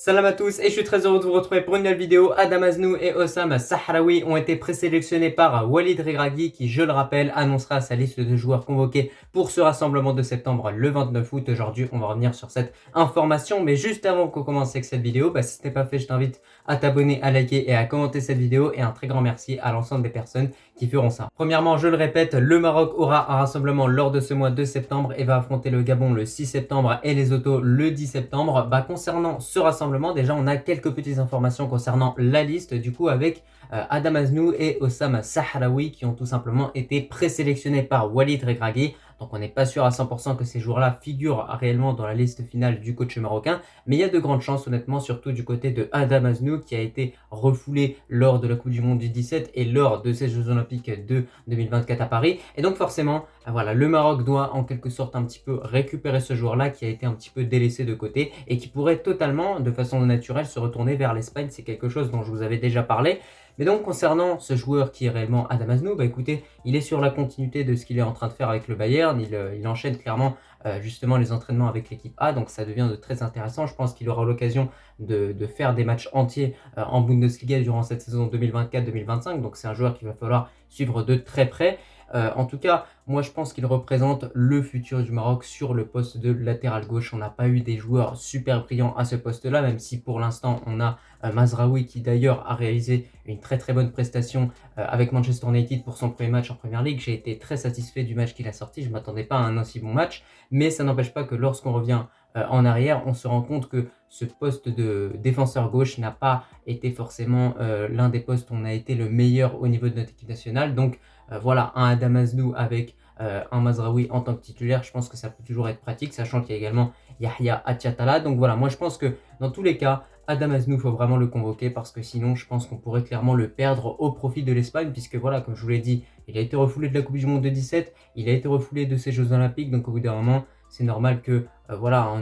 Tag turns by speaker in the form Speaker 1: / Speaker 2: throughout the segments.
Speaker 1: Salam à tous et je suis très heureux de vous retrouver pour une nouvelle vidéo. Adam Aznou et Hossam Sahraoui ont été présélectionnés par Walid Regragui qui, je le rappelle, annoncera sa liste de joueurs convoqués pour ce rassemblement de septembre le 29 août. Aujourd'hui, on va revenir sur cette information. Mais juste avant qu'on commence avec cette vidéo, si ce n'est pas fait, je t'invite à t'abonner, à liker et à commenter cette vidéo. Et un très grand merci à l'ensemble des personnes qui feront ça. Premièrement, je le répète, le Maroc aura un rassemblement lors de ce mois de septembre et va affronter le Gabon le 6 septembre et les Autos le 10 septembre. Concernant ce rassemblement, déjà on a quelques petites informations concernant la liste du coup avec Adam Aznou et Hossam Sahraoui qui ont tout simplement été présélectionnés par Walid Regragui. Donc on n'est pas sûr à 100% que ces joueurs-là figurent réellement dans la liste finale du coach marocain, mais il y a de grandes chances honnêtement, surtout du côté de Adam Aznou qui a été refoulé lors de la Coupe du Monde du 17 et lors de ces Jeux Olympiques de 2024 à Paris. Et donc forcément, voilà, le Maroc doit en quelque sorte un petit peu récupérer ce joueur-là qui a été un petit peu délaissé de côté et qui pourrait totalement, de façon naturelle, se retourner vers l'Espagne. C'est quelque chose dont je vous avais déjà parlé. Mais donc concernant ce joueur qui est réellement Adam Aznou, écoutez, il est sur la continuité de ce qu'il est en train de faire avec le Bayern. Il enchaîne clairement justement les entraînements avec l'équipe A, donc ça devient de très intéressant. Je pense qu'il aura l'occasion de faire des matchs entiers en Bundesliga durant cette saison 2024-2025. Donc c'est un joueur qu'il va falloir suivre de très près. En tout cas, moi je pense qu'il représente le futur du Maroc sur le poste de latéral gauche. On n'a pas eu des joueurs super brillants à ce poste-là, même si pour l'instant on a Mazraoui qui d'ailleurs a réalisé une très très bonne prestation avec Manchester United pour son premier match en Premier League. J'ai été très satisfait du match qu'il a sorti, je ne m'attendais pas à un aussi bon match, mais ça n'empêche pas que lorsqu'on revient en arrière, on se rend compte que ce poste de défenseur gauche n'a pas été forcément l'un des postes où on a été le meilleur au niveau de notre équipe nationale. Donc voilà, un Adam Aznou avec un Mazraoui en tant que titulaire, je pense que ça peut toujours être pratique, sachant qu'il y a également Yahya Attiatala. Donc voilà, moi je pense que dans tous les cas, Adam Aznou, il faut vraiment le convoquer parce que sinon, je pense qu'on pourrait clairement le perdre au profit de l'Espagne, puisque voilà, comme je vous l'ai dit, il a été refoulé de la Coupe du Monde de 17, il a été refoulé de ces Jeux Olympiques, donc au bout d'un moment, c'est normal que, voilà,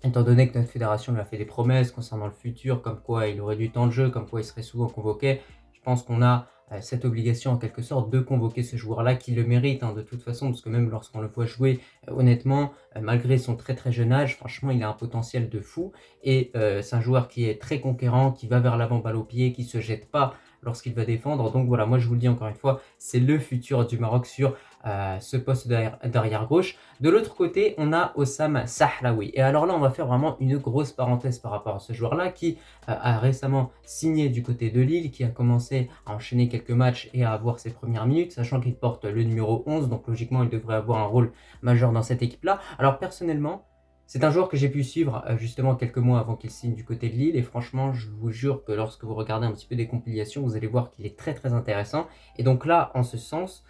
Speaker 1: étant donné que notre fédération lui a fait des promesses concernant le futur, comme quoi il aurait du temps de jeu, comme quoi il serait souvent convoqué, je pense qu'on a cette obligation en quelque sorte de convoquer ce joueur-là qui le mérite de toute façon, parce que même lorsqu'on le voit jouer, honnêtement, malgré son très très jeune âge, franchement il a un potentiel de fou et c'est un joueur qui est très conquérant, qui va vers l'avant balle au pied, qui se jette pas lorsqu'il va défendre. Donc voilà, moi je vous le dis encore une fois, c'est le futur du Maroc sur ce poste d'arrière gauche. De l'autre côté, on a Hossam Sahraoui. Et alors là, on va faire vraiment une grosse parenthèse par rapport à ce joueur-là qui a récemment signé du côté de Lille, qui a commencé à enchaîner quelques matchs et à avoir ses premières minutes, sachant qu'il porte le numéro 11, donc logiquement, il devrait avoir un rôle majeur dans cette équipe-là. Alors personnellement, c'est un joueur que j'ai pu suivre justement quelques mois avant qu'il signe du côté de Lille et franchement je vous jure que lorsque vous regardez un petit peu des compilations, vous allez voir qu'il est très très intéressant. Et donc là, en ce sens,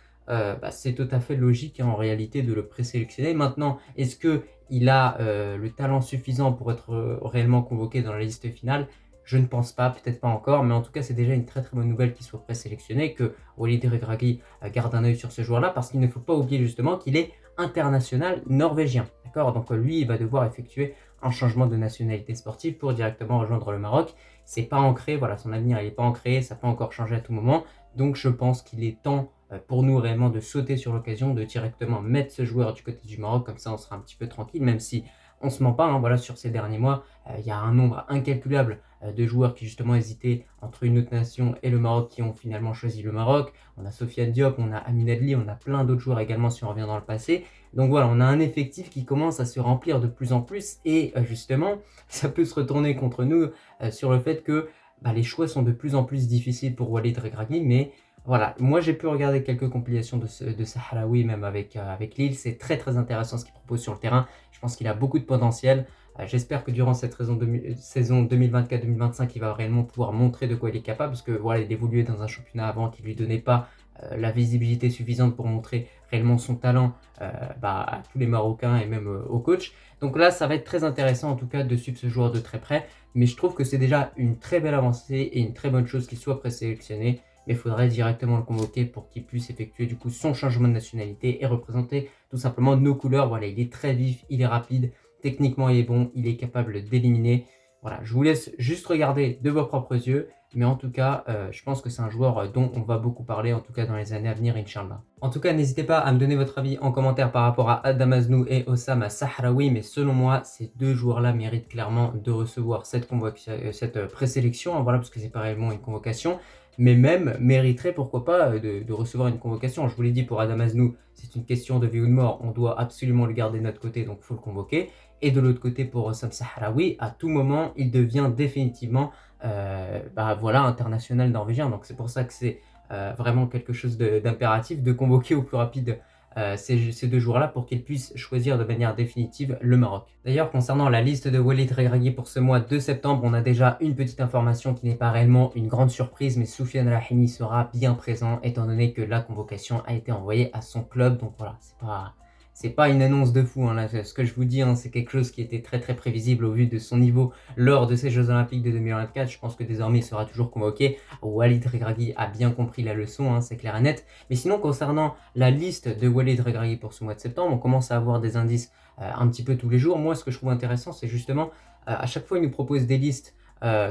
Speaker 1: c'est tout à fait logique en réalité de le présélectionner. Maintenant, est-ce qu'il a le talent suffisant pour être réellement convoqué dans la liste finale? Je ne pense pas, peut-être pas encore, mais en tout cas c'est déjà une très très bonne nouvelle qu'il soit présélectionné, que Walid Regragui garde un œil sur ce joueur-là, parce qu'il ne faut pas oublier justement qu'il est international norvégien. D'accord? Donc lui, il va devoir effectuer un changement de nationalité sportive pour directement rejoindre le Maroc. C'est pas ancré, voilà, son avenir il n'est pas ancré, ça peut encore changer à tout moment. Donc je pense qu'il est temps pour nous réellement de sauter sur l'occasion, de directement mettre ce joueur du côté du Maroc, comme ça on sera un petit peu tranquille, même si on se ment pas, voilà, sur ces derniers mois, il y a un nombre incalculable de joueurs qui justement hésitaient entre une autre nation et le Maroc qui ont finalement choisi le Maroc. On a Sofiane Diop, on a Amin Adli, on a plein d'autres joueurs également si on revient dans le passé. Donc voilà, on a un effectif qui commence à se remplir de plus en plus et justement, ça peut se retourner contre nous sur le fait que les choix sont de plus en plus difficiles pour Walid Regragui, mais voilà, moi j'ai pu regarder quelques compilations de Sahraoui même avec Lille, c'est très très intéressant ce qu'il propose sur le terrain, je pense qu'il a beaucoup de potentiel. J'espère que durant cette saison 2024-2025, il va réellement pouvoir montrer de quoi il est capable, parce que voilà, il évoluait dans un championnat avant qui ne lui donnait pas la visibilité suffisante pour montrer réellement son talent à tous les Marocains et même au coach. Donc là, ça va être très intéressant en tout cas de suivre ce joueur de très près, mais je trouve que c'est déjà une très belle avancée et une très bonne chose qu'il soit présélectionné. Mais il faudrait directement le convoquer pour qu'il puisse effectuer du coup son changement de nationalité et représenter tout simplement nos couleurs. Voilà, il est très vif, il est rapide, techniquement il est bon, il est capable d'éliminer. Voilà, je vous laisse juste regarder de vos propres yeux. Mais en tout cas, je pense que c'est un joueur dont on va beaucoup parler, en tout cas dans les années à venir, Inch'Allah. En tout cas, n'hésitez pas à me donner votre avis en commentaire par rapport à Adam Aznou et Osama Sahraoui, mais selon moi, ces deux joueurs-là méritent clairement de recevoir cette présélection, hein, voilà, parce que c'est pas réellement une convocation, mais même mériteraient, pourquoi pas, de recevoir une convocation. Je vous l'ai dit, pour Adam Aznou, c'est une question de vie ou de mort, on doit absolument le garder de notre côté, donc il faut le convoquer. Et de l'autre côté, pour Osama Sahraoui, à tout moment, il devient définitivement voilà, international norvégien. Donc c'est pour ça que c'est vraiment quelque chose d'impératif de convoquer au plus rapide ces deux joueurs-là pour qu'ils puissent choisir de manière définitive le Maroc. D'ailleurs, concernant la liste de Walid Regragui pour ce mois de septembre, on a déjà une petite information qui n'est pas réellement une grande surprise, mais Soufiane Rahimi sera bien présent étant donné que la convocation a été envoyée à son club. Donc voilà, c'est pas une annonce de fou, hein, là, ce que je vous dis, hein, c'est quelque chose qui était très très prévisible au vu de son niveau lors de ces Jeux Olympiques de 2024. Je pense que désormais il sera toujours convoqué. Walid Regragui a bien compris la leçon, hein, c'est clair et net. Mais sinon, concernant la liste de Walid Regragui pour ce mois de septembre, on commence à avoir des indices un petit peu tous les jours. Moi, ce que je trouve intéressant, c'est justement à chaque fois il nous propose des listes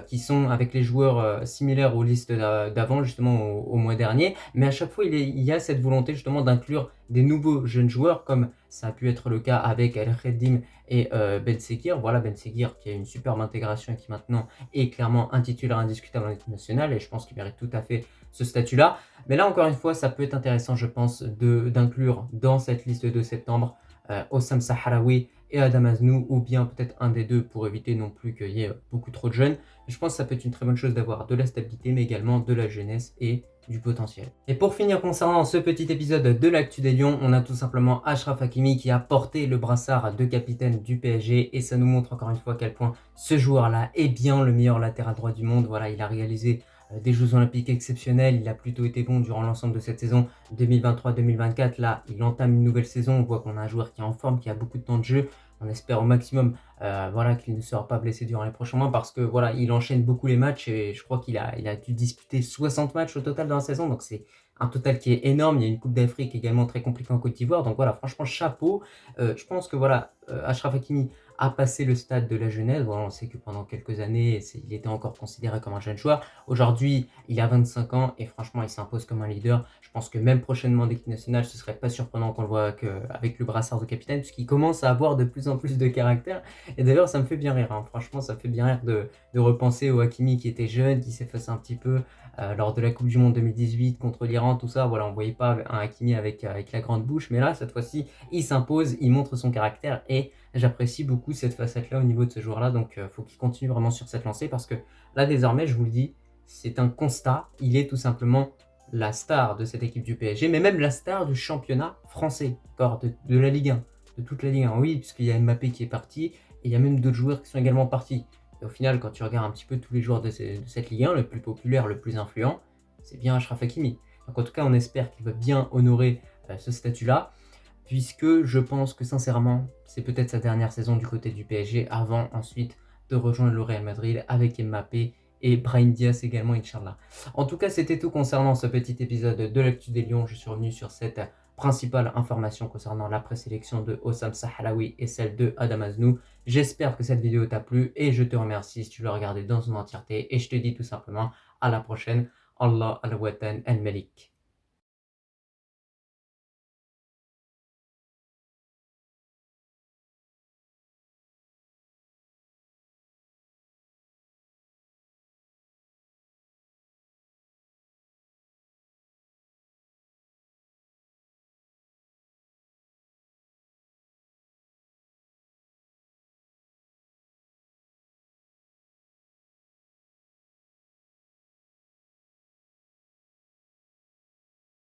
Speaker 1: qui sont avec les joueurs similaires aux listes d'avant, justement au mois dernier, mais à chaque fois il y a cette volonté justement d'inclure des nouveaux jeunes joueurs, comme ça a pu être le cas avec El Khedim et Ben Sekir. Voilà, Ben Sekir qui a une superbe intégration et qui maintenant est clairement un titulaire indiscutable en équipe nationale, et je pense qu'il mérite tout à fait ce statut-là. Mais là, encore une fois, ça peut être intéressant, je pense, d'inclure dans cette liste de septembre Osam Sahraoui et Adam Aznou, ou bien peut-être un des deux pour éviter non plus qu'il y ait beaucoup trop de jeunes. Je pense que ça peut être une très bonne chose d'avoir de la stabilité, mais également de la jeunesse et du potentiel. Et pour finir concernant ce petit épisode de l'actu des Lions, on a tout simplement Achraf Hakimi qui a porté le brassard de capitaine du PSG, et ça nous montre encore une fois à quel point ce joueur-là est bien le meilleur latéral droit du monde. Voilà, il a réalisé des Jeux Olympiques exceptionnels, il a plutôt été bon durant l'ensemble de cette saison 2023-2024. Là, il entame une nouvelle saison, on voit qu'on a un joueur qui est en forme, qui a beaucoup de temps de jeu. On espère au maximum voilà, qu'il ne sera pas blessé durant les prochains mois, parce que voilà, il enchaîne beaucoup les matchs, et je crois qu'il a dû disputer 60 matchs au total dans la saison, donc c'est un total qui est énorme. Il y a une Coupe d'Afrique également très compliquée en Côte d'Ivoire, donc voilà, franchement chapeau. Je pense que voilà, Achraf Hakimi a passé le stade de la jeunesse. Voilà, on sait que pendant quelques années, il était encore considéré comme un jeune joueur. Aujourd'hui, il a 25 ans et franchement, il s'impose comme un leader. Je pense que même prochainement d'équipe nationale, ce serait pas surprenant qu'on le voit avec le brassard de capitaine, puisqu'il commence à avoir de plus en plus de caractère. Et d'ailleurs, ça me fait bien rire, hein. Franchement, ça me fait bien rire de repenser au Hakimi qui était jeune, qui s'effaçait un petit peu lors de la Coupe du Monde 2018 contre l'Iran, tout ça. Voilà, on voyait pas un Hakimi avec la grande bouche, mais là, cette fois-ci, il s'impose, il montre son caractère, et j'apprécie beaucoup cette facette-là au niveau de ce joueur-là. Donc, faut qu'il continue vraiment sur cette lancée, parce que là, désormais, je vous le dis, c'est un constat. Il est tout simplement la star de cette équipe du PSG, mais même la star du championnat français, de la Ligue 1, de toute la Ligue 1. Oui, puisqu'il y a Mbappé qui est parti, et il y a même d'autres joueurs qui sont également partis. Et au final, quand tu regardes un petit peu tous les joueurs de cette Ligue 1, le plus populaire, le plus influent, c'est bien Achraf Hakimi. Donc en tout cas, on espère qu'il va bien honorer ce statut-là, puisque je pense que sincèrement, c'est peut-être sa dernière saison du côté du PSG, avant ensuite de rejoindre le Real Madrid avec Mbappé et Brahim Diaz également, Inch'Allah. En tout cas, c'était tout concernant ce petit épisode de l'actu des Lions. Je suis revenu sur cette principale information concernant la présélection de Osam Sahraoui et celle de Adam Aznou. J'espère que cette vidéo t'a plu, et je te remercie si tu l'as regardée dans son entièreté, et je te dis tout simplement à la prochaine. Allah al-Watan al-Malik.